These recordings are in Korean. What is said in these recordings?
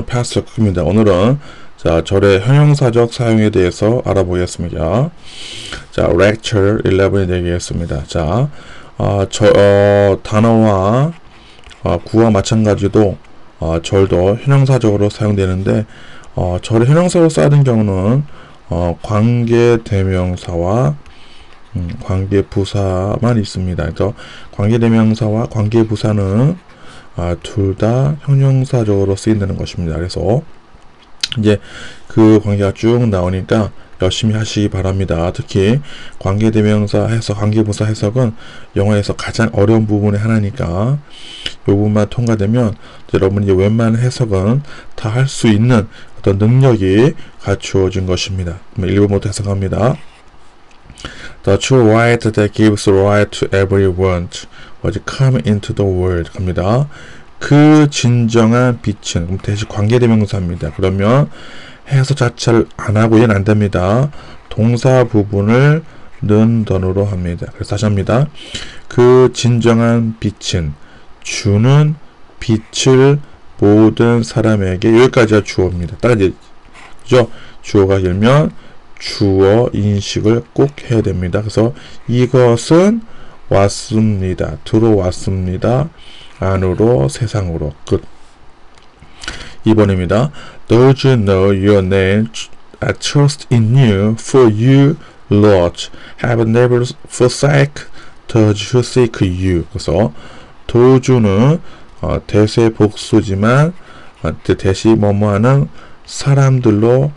past 입니다. 오늘은 자 절의 형용사적 사용에 대해서 알아보겠습니다. 자 lecture 11에 되겠습니다. 자 단어와 구와 마찬가지도 절도 형용사적으로 사용되는데 절의 형용사로 쓰는 경우는 관계대명사와 관계부사만 있습니다. 그래서 관계대명사와 관계부사는 둘 다 형용사적으로 쓰인다는 것입니다. 그래서 이제 그 관계가 쭉 나오니까 열심히 하시기 바랍니다. 특히 관계대명사 해석, 관계부사 해석은 영어에서 가장 어려운 부분의 하나니까 이 부분만 통과되면 여러분이 웬만한 해석은 다 할 수 있는 어떤 능력이 갖추어진 것입니다. 1번부터 해석합니다. The true light that gives light to everyone was come into the world. 갑니다. 그 진정한 빛은, 그럼 대신 관계대명사입니다. 그러면 해석 자체를 안 하고 얘는 안 됩니다. 동사 부분을 넣은 단어로 합니다. 그래서 다시 합니다. 그 진정한 빛은 주는 빛을 모든 사람에게, 여기까지가 주어입니다. 딱 이제 그죠? 주어가 길면 주어 인식을 꼭 해야 됩니다. 그래서 이것은 왔습니다. 들어왔습니다. 안으로, 세상으로. 끝. 2번입니다. Those you know your name trust in you, for you, Lord, have never forsaken those who seek you. 그래서 도주는 대세 복수지만 대시 뭐뭐하는 사람들로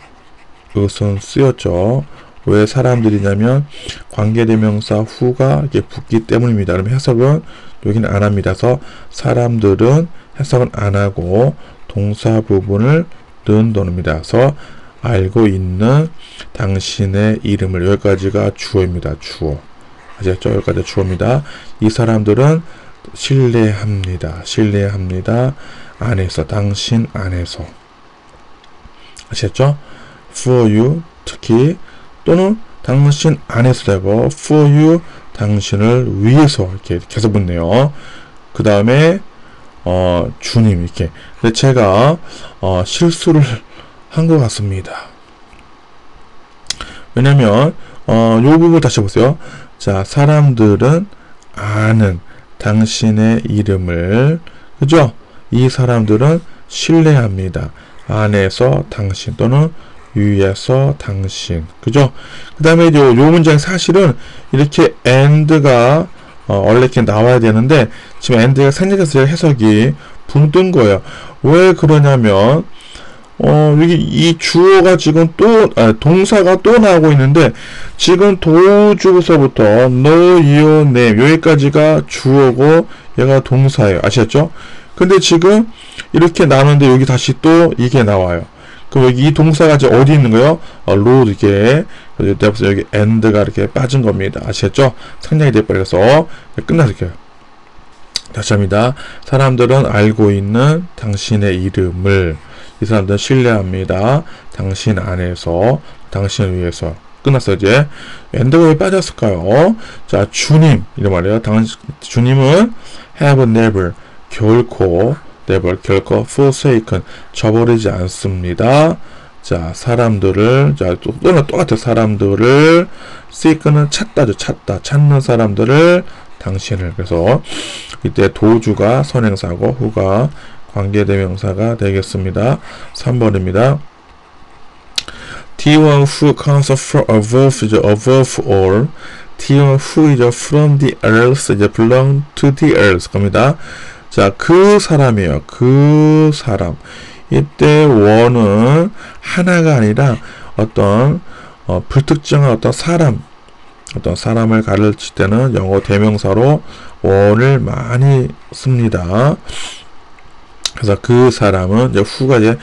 우선 쓰였죠. 왜 사람들이냐면 관계대명사 후가 이렇게 붙기 때문입니다. 그럼 해석은 여기는 안 합니다. 그래서 사람들은 해석은 안 하고 동사 부분을 넣은 단어입니다. 그래서 알고 있는 당신의 이름을, 여기까지가 주어입니다. 주어. 아시겠죠? 여기까지 주어입니다. 이 사람들은 신뢰합니다. 신뢰합니다. 안에서, 당신 안에서. 아시겠죠? for you, 특히 또는 당신 안에서 되고 for you, 당신을 위해서 이렇게 계속 붙네요. 그 다음에 주님 이렇게. 근데 제가 실수를 한 것 같습니다. 왜냐면 요 부분 다시 보세요. 자, 사람들은 아는 당신의 이름을, 그죠? 이 사람들은 신뢰합니다. 안에서 당신 또는 위에서 당신, 그죠? 그 다음에 요 문장 사실은 이렇게 and가 원래 이렇게 나와야 되는데 지금 and가 생략해서 해석이 붕 뜬 거예요. 왜 그러냐면 여기 이 주어가 지금 또 동사가 또 나오고 있는데 지금 도주부서부터 know your name 여기까지가 주어고 얘가 동사예요. 아시겠죠? 근데 지금 이렇게 나오는데 여기 다시 또 이게 나와요. 그럼 여기 이 동사가 이제 어디 있는 거예요? 로드 이게. 그래서 여기 and가 이렇게 빠진 겁니다. 아시겠죠? 생략이 돼버려서 끝났을게요. 다시 합니다. 사람들은 알고 있는 당신의 이름을, 이 사람들은 신뢰합니다. 당신 안에서, 당신을 위해서. 끝났어요. 이제 and가 왜 빠졌을까요? 자, 주님 이런 말이에요. 주님은 have never, 결코, never, 결코 forsaken, 저버리지 않습니다. 자, 사람들을, 자, 똑같아요. 사람들을, seek는 찾다죠. 찾다. 찾는 사람들을, 당신을. 그래서 이때 도주가 선행사고 후가 관계대명사가 되겠습니다. 3번입니다. T1 who comes from above is above all. T1 who is from the earth is belong to the earth. 겁니다. 자, 그 사람이에요. 그 사람. 이때 원은 하나가 아니라 어떤 불특정한 어떤 사람을 가르칠 때는 영어 대명사로 원을 많이 씁니다. 그래서 그 사람은 이제 후가 이제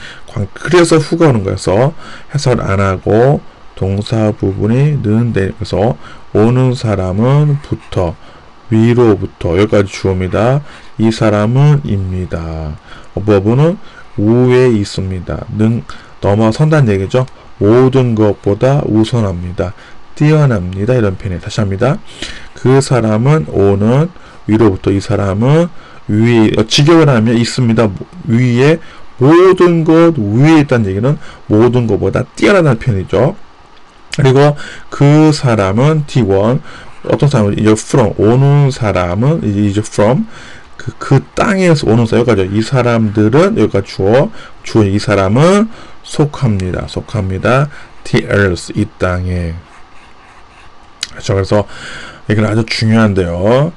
그래서 후가 오는 거여서 해석을 안 하고 동사 부분이 는데, 그래서 오는 사람은 부터, 위로부터, 여기까지 주어입니다. 이 사람은 입니다. 어버브는 우에 있습니다. 넘어선다는 얘기죠. 모든 것보다 우선합니다. 뛰어납니다. 이런 표현이. 다시 합니다. 그 사람은 오는, 위로부터, 이 사람은 위에, 직역을 하면 있습니다. 위에 모든 것 위에 있다는 얘기는 모든 것보다 뛰어나다는 표현이죠. 그리고 그 사람은 T1, 어떤 사람은 이제 from, 오는 사람은 이제 from, 그 땅에서 오는 사람, 여기까지. 이 사람들은, 여기까지 주어 이 사람은 속합니다. The earth, 이 땅에. 그렇죠. 그래서 이건 아주 중요한데요.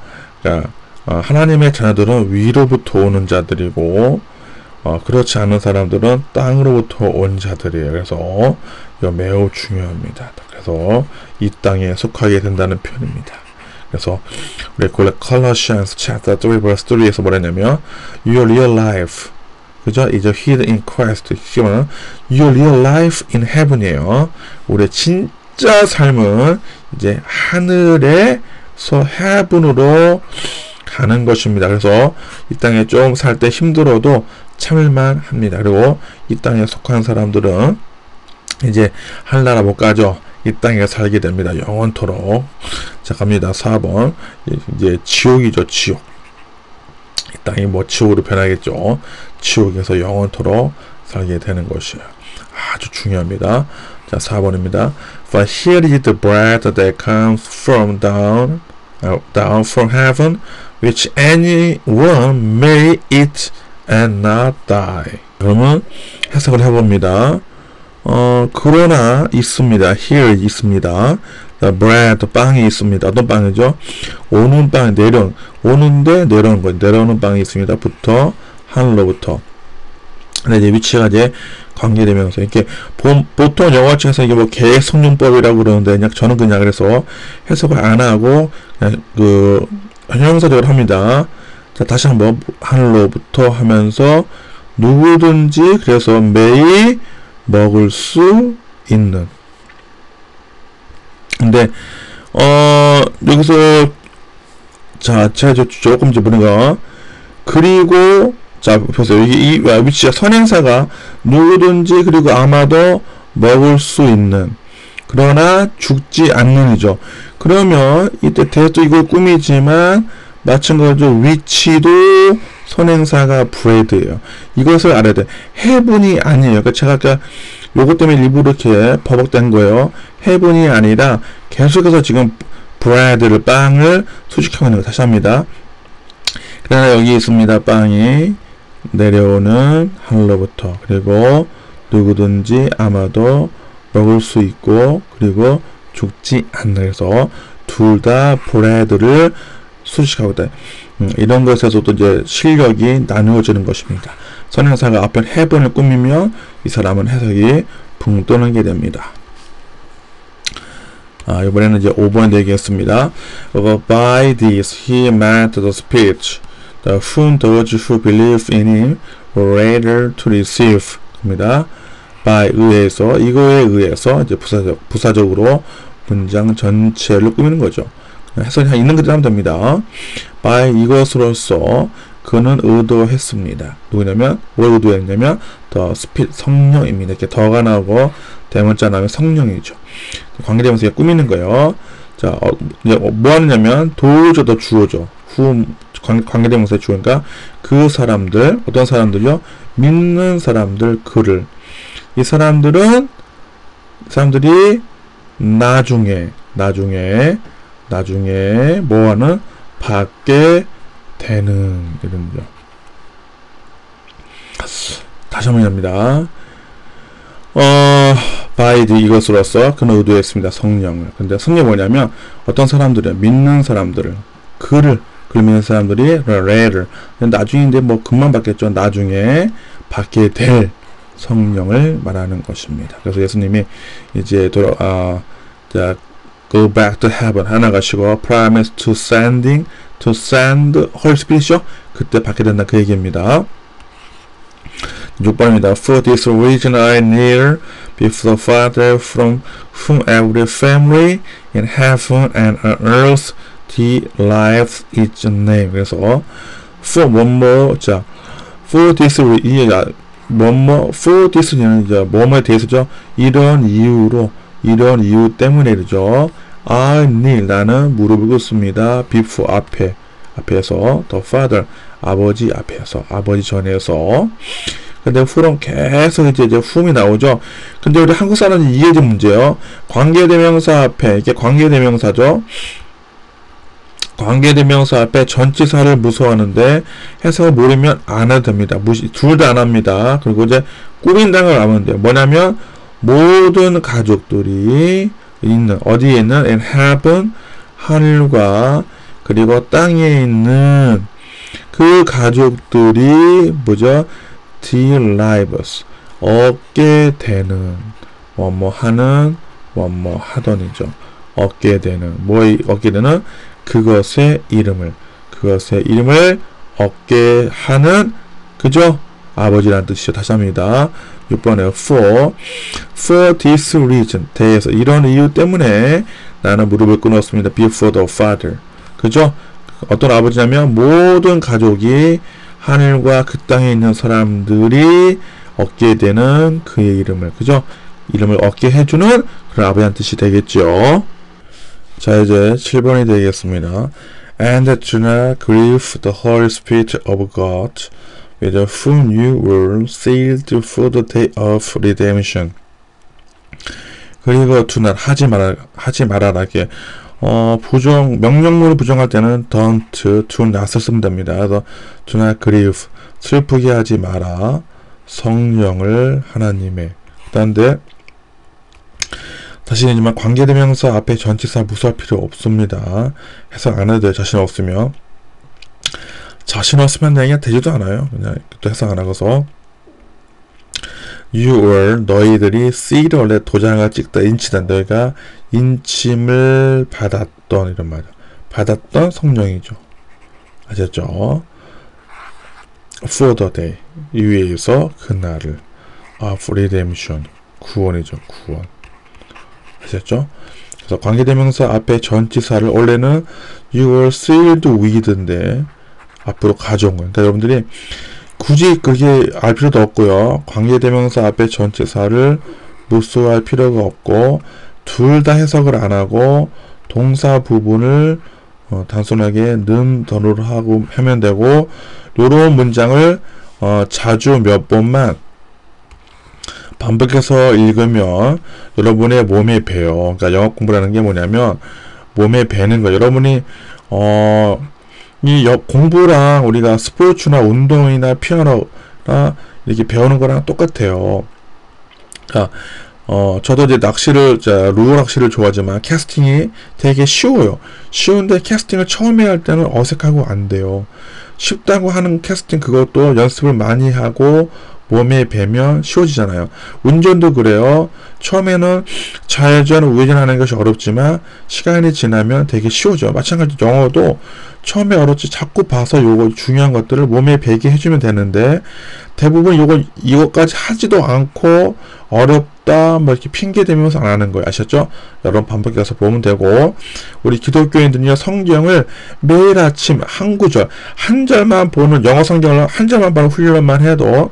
자, 하나님의 자녀들은 위로부터 오는 자들이고, 그렇지 않은 사람들은 땅으로부터 온 자들이에요. 그래서 이거 매우 중요합니다. 그래서 이 땅에 속하게 된다는 표현입니다. 그래서 우리 Colossians chapter 3 verse 3에서 뭐랬냐면 Your real life, 그죠? is hid in Christ. Your real life in heaven이에요. 우리의 진짜 삶은 이제 하늘에서 heaven으로 가는 것입니다. 그래서 이 땅에 좀 살 때 힘들어도 참을만 합니다. 그리고 이 땅에 속한 사람들은 이제 하늘나라 못 가죠. 이 땅에 살게 됩니다. 영원토록. 자, 갑니다. 4번. 이제 지옥이죠. 지옥. 이 땅이 뭐 지옥으로 변하겠죠. 지옥에서 영원토록 살게 되는 것이에요. 아주 중요합니다. 자, 4번입니다. For here is the bread that comes from down from heaven, which anyone may eat and not die. 그러면 해석을 해봅니다. 그러나 있습니다. Here 있습니다. bread, 빵이 있습니다. 어떤 빵이죠? 오는 빵이 오는데 내려오는 거예요. 내려오는 빵이 있습니다. 부터, 하늘로부터. 근데 이제 위치가 이제 관계되면서, 이렇게, 보통 영어책에서 이게 뭐 계획 성용법이라고 그러는데, 그냥 저는 그냥 그래서 해석을 안 하고, 그냥 형용사적으로 합니다. 자, 다시 한번, 하늘로부터 하면서, 누구든지, 그래서 매일 먹을 수 있는. 근데, 여기서, 자, 제가 조금 좀 보니까, 그리고, 자, 보세요. 이 위치가 선행사가 누구든지 그리고 아마도 먹을 수 있는, 그러나 죽지 않는이죠. 그러면 이때 대도 이걸 꾸미지만 마찬가지로 위치도 선행사가 bread예요. 이것을 알아야 돼. heaven이 아니에요. 그러니까 제가 아까 요것 때문에 일부러 이렇게 버벅댄 거예요. heaven이 아니라 계속해서 지금 bread를, 빵을 수식하고 있는 거 다시 합니다. 그러나 여기 있습니다. 빵이 내려오는 하늘로부터, 그리고 누구든지 아마도 먹을 수 있고, 그리고 죽지 않는. 그래서 둘 다 bread를 수식하고 있다. 이런 것에서도 이제 실력이 나누어지는 것입니다. 선행사가 앞에 heaven을 꾸미면 이 사람은 해석이 붕 떠는 게 됩니다. 이번에는 이제 5번 얘기했습니다. By this he meant the speech, the whom those who believe in him were able to receive. 입니다. by 의해서, 이거에 의해서 이제 부사적으로 문장 전체를 꾸미는 거죠. 해석이 있는 그대로 하면 됩니다. by 이것으로서 그는 의도했습니다. 누구냐면, 뭘 의도했냐면 the spirit, 성령입니다. 이렇게 더가 나오고 대문자 나오면 성령이죠. 관계대명사 꾸미는 거예요. 자, 뭐 하느냐면 도저도 주어죠. 관계대명사의 주어니까 그 사람들, 어떤 사람들요? 믿는 사람들, 그를. 이 사람들이 나중에 뭐하는 받게 되는, 이런죠. 다시 한번 합니다. by the 이것으로서 그는 의도했습니다. 성령을. 근데 성령이 뭐냐면 어떤 사람들이야, 믿는 사람들을, 그를 믿는 사람들이 later, 나중인데 뭐 금방 받겠죠. 나중에 받게 될 성령을 말하는 것입니다. 그래서 예수님이 이제 자, go back to heaven 하나 가시고 promise to send Holy Spirit이요. 그때 받게 된다, 그 얘기입니다. 6번입니다. For this reason I kneel before the Father, from whom every family in heaven and on earth derives its name. 그래서 for 뭐뭐, 자, for this for this는 이제 뭐뭐에 대해서죠. 이런 이유 때문에 이러죠. I kneel, 나는 무릎을 꿇습니다. before 앞에서 the Father, 아버지 앞에서, 아버지 전에서. 근데 who는 계속 이제 whom이 나오죠. 근데 우리 한국 사람은 이게 좀 문제예요. 관계대명사 앞에, 이게 관계대명사죠. 관계대명사 앞에 전치사를 무서워하는데 해석을 모르면 안 해도 됩니다. 둘 다 안 합니다. 그리고 이제 꾸민다는 걸 알면 돼요. 뭐냐면 모든 가족들이 있는, 어디에 있는 in heaven, 하늘과 그리고 땅에 있는 그 가족들이 뭐죠? deliverance, 얻게 되는, 뭐뭐 하는, 뭐뭐 하던이죠. 얻게 되는, 뭐 얻게 되는 그것의 이름을 얻게 하는, 그죠? 아버지라는 뜻이죠. 다시 합니다. 6번에 for this reason, 대해서 이런 이유 때문에 나는 무릎을 꿇었습니다. before the father, 그죠? 어떤 아버지냐면 모든 가족이 하늘과 그 땅에 있는 사람들이 얻게 되는 그의 이름을, 그죠? 이름을 얻게 해주는 그런 아버지라는 뜻이 되겠죠. 자, 이제 7번이 되겠습니다. And do not grieve the Holy Spirit of God, with whom you were sealed for the day of redemption. 그리고 do not, 하지 말아라. 이렇게 명령문을 부정할 때는 don't, do not을 쓰면 됩니다. 그래서 do not grieve, 슬프게 하지 마라. 성령을 하나님의. 그런데 다시 얘기지만 관계대명사 앞에 전치사 무수할 필요 없습니다. 해석 안 해도 돼요. 자신 없으면 그냥 되지도 않아요. 그냥 또 해석 안 하고서 you were, 너희들이 sealed, 원래 도장을 찍다, 인치다, 너희가 인침을 받았던, 이런 말이야. 받았던 성령이죠. 아셨죠? for the day, 위에서 그날을, of redemption, 구원이죠. 구원. 아셨죠? 그래서 관계대명사 앞에 전치사를 원래는 you were sealed with인데 앞으로 가져온 거예요. 그러니까 여러분들이 굳이 그게 알 필요도 없고요. 관계대명사 앞에 전치사를 무수할 필요가 없고 둘 다 해석을 안 하고 동사 부분을 단순하게 는 던으로 하고 하면 되고, 요런 문장을 자주 몇 번만 반복해서 읽으면 여러분의 몸에 배요. 그러니까 영어 공부라는 게 뭐냐면 몸에 배는 거예요. 여러분이 공부랑 우리가 스포츠나 운동이나 피아노나 이렇게 배우는 거랑 똑같아요. 그러니까 저도 이제 루어 낚시를 좋아하지만 캐스팅이 되게 쉬워요. 쉬운데 캐스팅을 처음에 할 때는 어색하고 안 돼요. 쉽다고 하는 캐스팅, 그것도 연습을 많이 하고 몸에 배면 쉬워지잖아요. 운전도 그래요. 처음에는 좌회전, 우회전 하는 것이 어렵지만 시간이 지나면 되게 쉬워져요. 마찬가지로 영어도 처음에 어렵지, 자꾸 봐서 요거 중요한 것들을 몸에 배게 해주면 되는데 대부분 이거까지 하지도 않고 어렵다 뭐 이렇게 핑계 대면서 안 하는 거예요. 아셨죠? 여러분 반복해서 보면 되고, 우리 기독교인들은요 성경을 매일 아침 한 구절, 한 절만 보는, 영어 성경을 한 절만 보는 훈련만 해도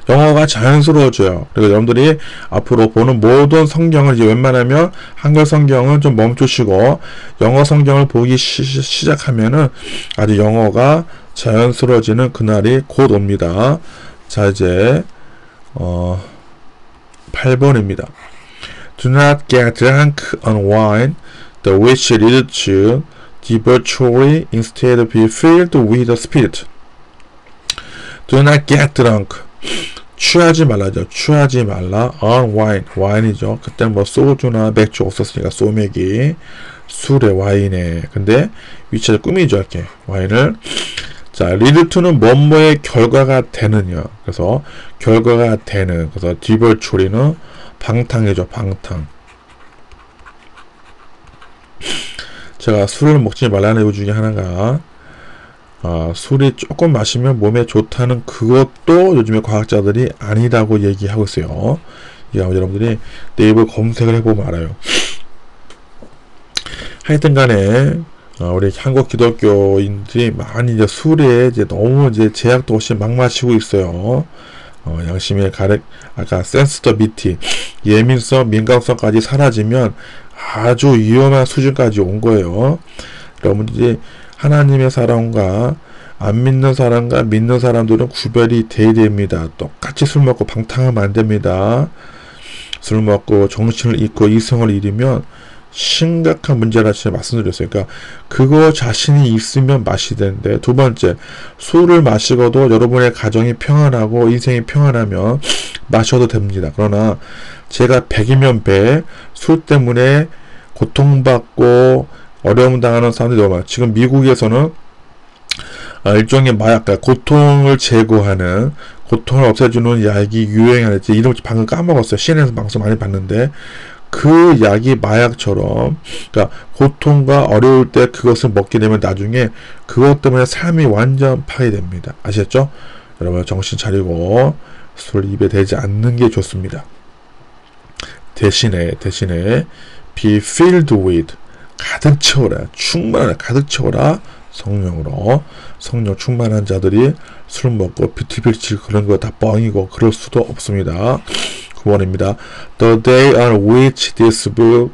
영어가 자연스러워져요. 그리고 여러분들이 앞으로 보는 모든 성경을 이제 웬만하면 한글 성경은 좀 멈추시고 영어 성경을 보기 시작하면은 아주 영어가 자연스러워지는 그날이 곧 옵니다. 자, 이제 8번입니다. Do not get drunk on wine, the which leads to debauchery, instead be filled with the Spirit. Do not get drunk. 취하지 말라죠. 취하지 말라. on wine. 와인이죠. 그때 뭐 소주나 맥주 없었으니까 소맥이, 술에 와인에. 근데 위치가 꾸미죠. 이렇게 와인을. 자, lead to는 뭐뭐의 결과가 되느냐. 그래서 결과가 되는. 그래서 debauchery는 방탕이죠. 방탕. 제가 술을 먹지 말라는 이유 중에 하나가 술이 조금 마시면 몸에 좋다는 그것도 요즘에 과학자들이 아니라고 얘기하고 있어요. 여러분들이 네이버 검색을 해보면 알아요. 하여튼 간에 우리 한국 기독교인들이 많이 이제 술에 이제 너무 이제 제약도 없이 막 마시고 있어요. 양심의 아까 센스터비티, 예민성, 민감성까지 사라지면 아주 위험한 수준까지 온 거예요. 여러분들이 하나님의 사랑과 안 믿는 사람과 믿는 사람들은 구별이 돼야 됩니다. 똑같이 술 먹고 방탕하면 안 됩니다. 술 먹고 정신을 잃고 이성을 잃으면 심각한 문제라 제가 말씀드렸어요. 그러니까 그거 자신이 있으면 마셔야 되는데, 두 번째, 술을 마시고도 여러분의 가정이 평안하고 인생이 평안하면 마셔도 됩니다. 그러나 제가 100이면 100, 술 때문에 고통받고 어려움 당하는 사람들이 너무 많아요. 지금 미국에서는 일종의 마약, 고통을 제거하는, 고통을 없애주는 약이 유행하는지, 이름 방금 까먹었어요. CNN에서 방송 많이 봤는데, 그 약이 마약처럼, 그러니까 고통과 어려울 때 그것을 먹게 되면 나중에 그것 때문에 삶이 완전 파괴됩니다. 아시겠죠? 여러분 정신 차리고 술 입에 대지 않는 게 좋습니다. 대신에 be filled with, 가득 채워라, 충만하라, 가득 채워라. 성령으로. 성령 충만한 자들이 술 먹고 뷰티빌치 그런 거 다 뻥이고 그럴 수도 없습니다. 9번입니다. The day on which this book,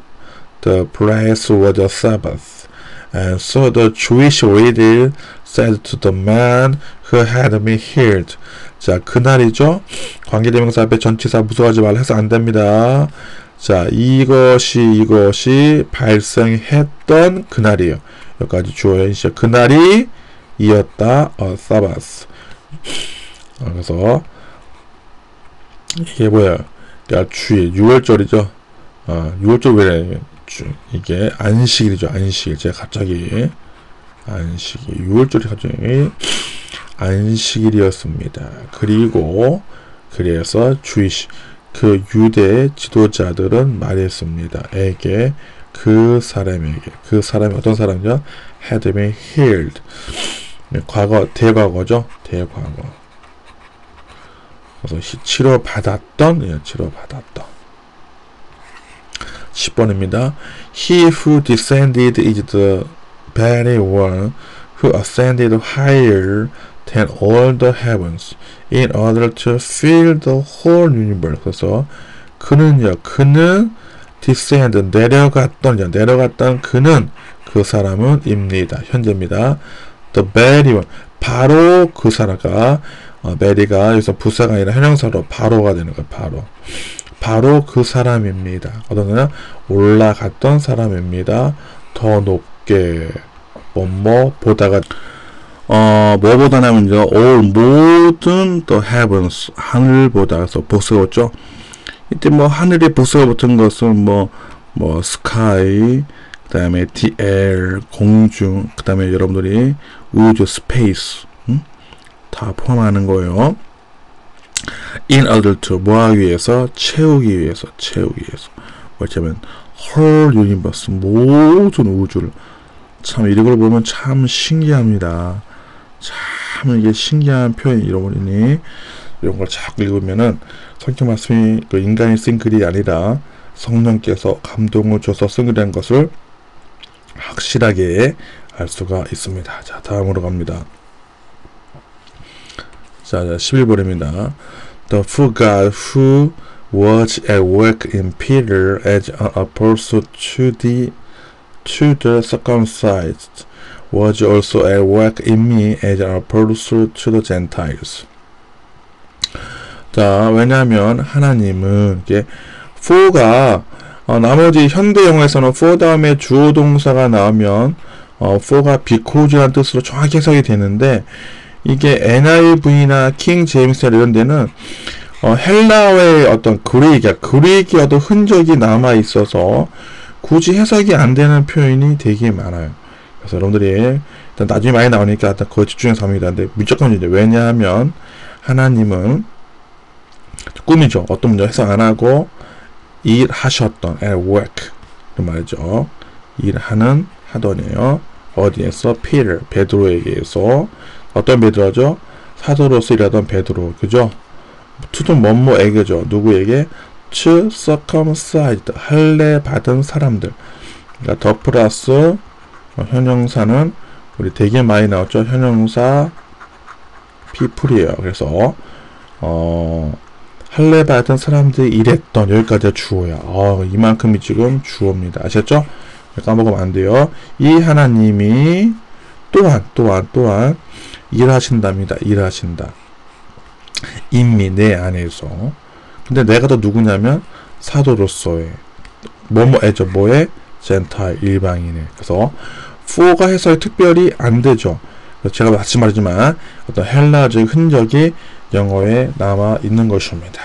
the place was the Sabbath. And so the Jewish leader said to the man who had been healed. 자, 그날이죠. 관계대명사 앞에 전치사 무서워하지 말라 해서 안 됩니다. 자, 이것이 발생했던 그날이에요. 여기까지 주어 현실. 그날이 이었다. Sabbath. 그래서 이게 뭐야? 그러니까 주일 6월절이죠. 6월절 왜 이게 안식일이죠. 안식일. 제가 갑자기 안식일 6월절이 갑자기 안식일이었습니다. 그리고 그래서 그 유대 지도자들은 말했습니다. 그 사람이 어떤 사람이죠? had been healed. 과거, 대과거죠. 대과거. 그래서 치료받았던. 10번입니다. He who descended is the very one who ascended higher than all the heavens in order to fill the whole universe. 그래서 그는 descend, 내려갔던 그는, 그 사람은 입니다. 현재입니다. The very one, 바로 그 사람가, 메리가 여기서 부사가 아니라 현형사로 바로가 되는 거예요. 바로 그 사람입니다. 어떤 거냐? 올라갔던 사람입니다. 더 높게 보다가 뭐보다냐면요, all 모든 the heavens, 하늘보다. 그래서 복수가 붙죠. 이때 하늘에 복수가 붙은 것은 sky, 그 다음에 the air, 공중, 그 다음에 여러분들이 우주, space, 다 포함하는 거예요. in order to, 뭐하기 위해서? 채우기 위해서. 뭐냐면 whole universe, 모든 우주를. 참 이걸 보면 참 신기합니다. 참 이게 신기한 표현이 잃어버리니, 이런 걸 자꾸 읽으면은 성경 말씀이 그 인간이 쓴 글이 아니라 성령께서 감동을 줘서 쓴 글이라는 것을 확실하게 알 수가 있습니다. 자, 다음으로 갑니다. 자, 11번입니다. The full God who was at work in Peter as an apostle to the circumcised was also at work in me as an apostle to the Gentiles. 자, 왜냐하면 하나님은 이게 for가 나머지 현대 영어에서는 for 다음에 주어 동사가 나오면 for가 because라는 뜻으로 정확히 해석이 되는데, 이게 NIV나 킹 제임스나 이런 데는 헬라어의 어떤 그리기 어떤 흔적이 남아 있어서 굳이 해석이 안 되는 표현이 되게 많아요. 그래서 여러분들이 일단 나중에 많이 나오니까 그거 집중해서 합니다. 근데 무조건 이제 왜냐하면 하나님은 꿈이죠. 어떤 문제 해석 안 하고 일하셨던 at work 그 말이죠. 하더니요. 어디에서? Peter, 베드로에게서. 어떤 베드로죠? 사도로서 일하던 베드로, 그죠? 투든 뭐뭐에게죠. 누구에게? To circumcised, 할례 받은 사람들. 그러니까 더 플러스 현형사는 우리 되게 많이 나왔죠. 현형사 people이에요. 그래서 할례 받은 사람들이 일했던, 여기까지가 주어야. 이만큼이 지금 주어입니다. 아셨죠? 까먹으면 안 돼요. 이 하나님이 또한 일하신답니다. 일하신다. 인미 내 안에서. 근데 내가 더 누구냐면 사도로서의 뭐뭐애죠. 뭐에? 젠타일 일방인에. 그래서 for가 해석이 특별히 안 되죠. 제가 마치 말했지만 어떤 헬라적 흔적이 영어에 남아 있는 것입니다.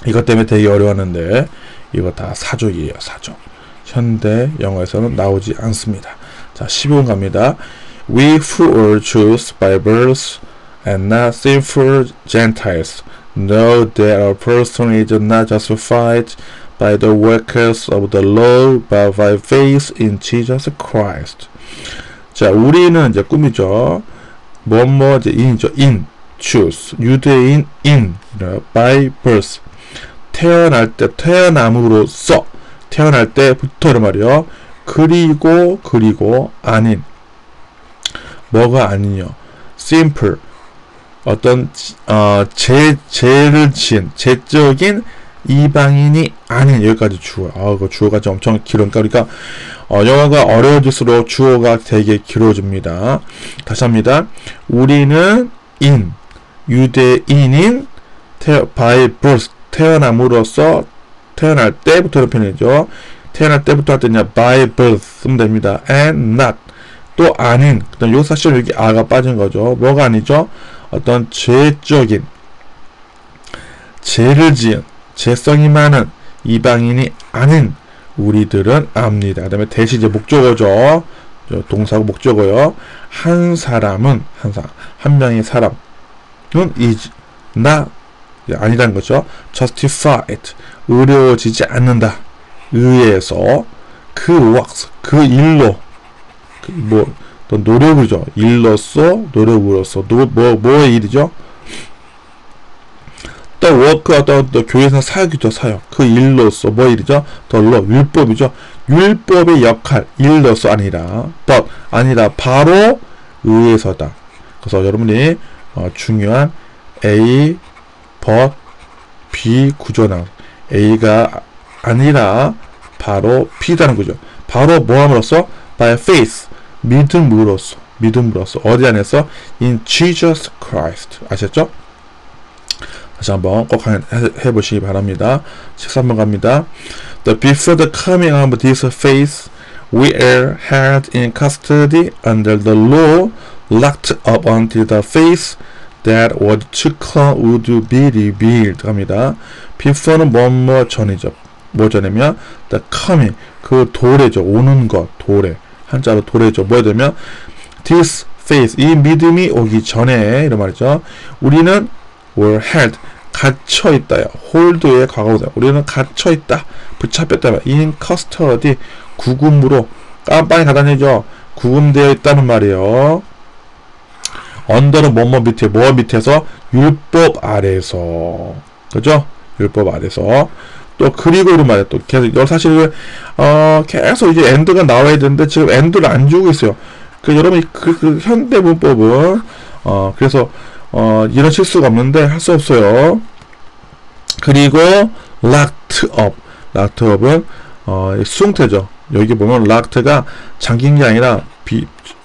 이것 때문에 되게 어려웠는데 이거 다 사족이에요. 사족. 현대 영어에서는 나오지 않습니다. 자, 12번 갑니다. We who are Jews by birth and not sinful Gentiles know that a person is not justified by the works of the law but by faith in Jesus Christ. 자, 우리는 이제 꿈이죠. 이제 인이죠. in, Jews, 유대인 in, by birth. 태어날 때, 태어남으로써, 태어날 때부터 이런 말이요. 그리고 아닌. 뭐가 아니요. simple. 어떤 죄를 지은 죄적인 이방인이 아닌. 여기까지 주어. 그 주어가 좀 엄청 길으니까 그러니까 영어가 어려워질수록 주어가 되게 길어집니다. 다시 합니다. 우리는 in 유대인인 by birth 태어남으로써 태어날 때부터의 표현이죠. 태어날 때부터 할 때냐 by birth 쓰면 됩니다. and not 또 아닌. 그다음 요 사실 여기 아가 빠진 거죠. 뭐가 아니죠? 어떤 죄적인 죄를 지은 죄성이 많은 이방인이 아닌 우리들은 압니다. 그 다음에 대시 이제 목적어죠. 동사고 목적어요. 한 사람은 한 명의 사람은 is not 아니라는 거죠. justified 의료지지 않는다. 의해서 그 works 그 일로 또 노력이죠. 일로서 노력으로서 뭐의 일이죠? 또 워크 어떤 교회에서는 사역이죠. 사역 그 일로서 뭐 일이죠? 덜로 율법이죠. 율법의 역할 일로서 아니라 but 아니라 바로 의해서다. 그래서 여러분이 중요한 A but B 구조나 A가 아니라 바로 B다는 거죠. 바로 뭐함으로써 by faith 믿음으로써 어디 안에서 in Jesus Christ 아셨죠? 다시 한번 꼭 해보시기 바랍니다. 13번 갑니다. Before the coming of this faith, we are held in custody under the law, locked up until the faith that was to come would be revealed. 합니다. Before는 뭐뭐 전이죠. 뭐 전이면 the coming 그 도래죠. 오는 것 도래 한자로 도래죠. 뭐야 되면 this faith 이 믿음이 오기 전에 이런 말이죠. 우리는 were held 갇혀 있다요. hold의 과거보다 우리는 갇혀 있다. 붙잡혔다. in custody 구금으로 깜빵에 가다니죠. 구금되어 있다는 말이에요. 언더는 뭐뭐 밑에 뭐 밑에서 율법 아래서 그죠? 율법 아래서 또 그리고 이런 말이에요. 또 계속 사실 계속 이제 엔드가 나와야 되는데 지금 엔드를 안 주고 있어요. 여러분이 그 현대 문법은 그래서 이런 실수가 없는데 할 수 없어요. 그리고 locked up은 수동태죠. 여기 보면 locked가 잠긴 게 아니라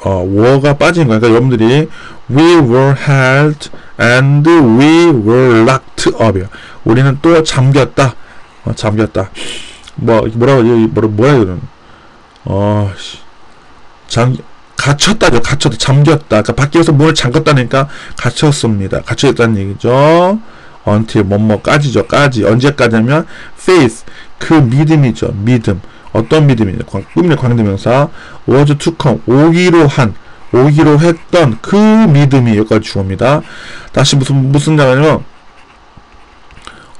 were가 빠진 거예요. 그러니까 여러분들이 we were held and we were locked up이요. 우리는 또 잠겼다. 잠겼다. 뭐라 이러는 갇혔다죠. 갇혔다. 잠겼다. 그러니까 밖에서 문을 잠갔다니까 갇혔습니다. 갇혀있다는 얘기죠. until 뭐뭐까지죠. 까지. 언제까지냐면 faith 그 믿음이죠. 믿음. 어떤 믿음이냐. 꾸미는 관계대명사 was to come 오기로 했던 그 믿음이 여기까지 주어입니다. 다시 무슨 장면이요?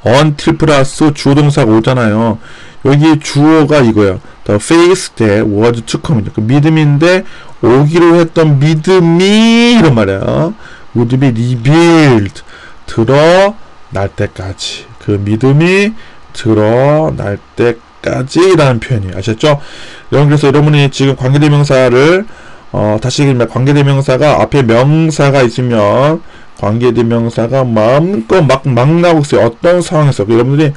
until 플러스 주어동사가 오잖아요. 여기 주어가 이거예요. The faith that was to come. 그 믿음인데 오기로 했던 믿음이 이런 말이야. would be revealed. 드러날 때까지. 그 믿음이 드러날 때까지 라는 표현이에요. 아셨죠? 여러분 그래서 여러분이 지금 관계대명사를 다시 얘기하면 관계대명사가 앞에 명사가 있으면 관계대명사가 마음껏 막 나오고 있어요. 어떤 상황에서 여러분들이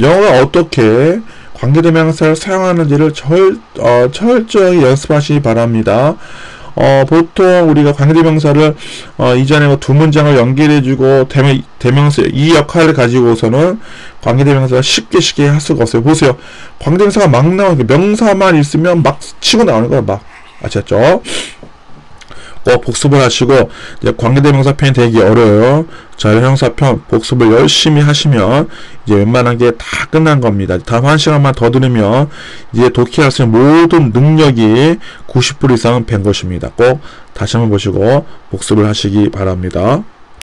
영어가 어떻게 관계대명사를 사용하는지를 철저히 연습하시기 바랍니다. 보통 우리가 관계대명사를 이전에 뭐 두 문장을 연결해주고 대명사 이 역할을 가지고서는 관계대명사가 쉽게 할 수가 없어요. 보세요. 관계대명사가 막 나오는 명사만 있으면 막 치고 나오는 거야. 막 아셨죠? 꼭 복습을 하시고 이제 관계대명사 편이 되기 어려워요. 자, 형사편 복습을 열심히 하시면 이제 웬만한 게 다 끝난 겁니다. 다음 한 시간만 더 들으면 이제 독해할 수 있는 모든 능력이 90% 이상은 된 것입니다. 꼭 다시 한번 보시고 복습을 하시기 바랍니다.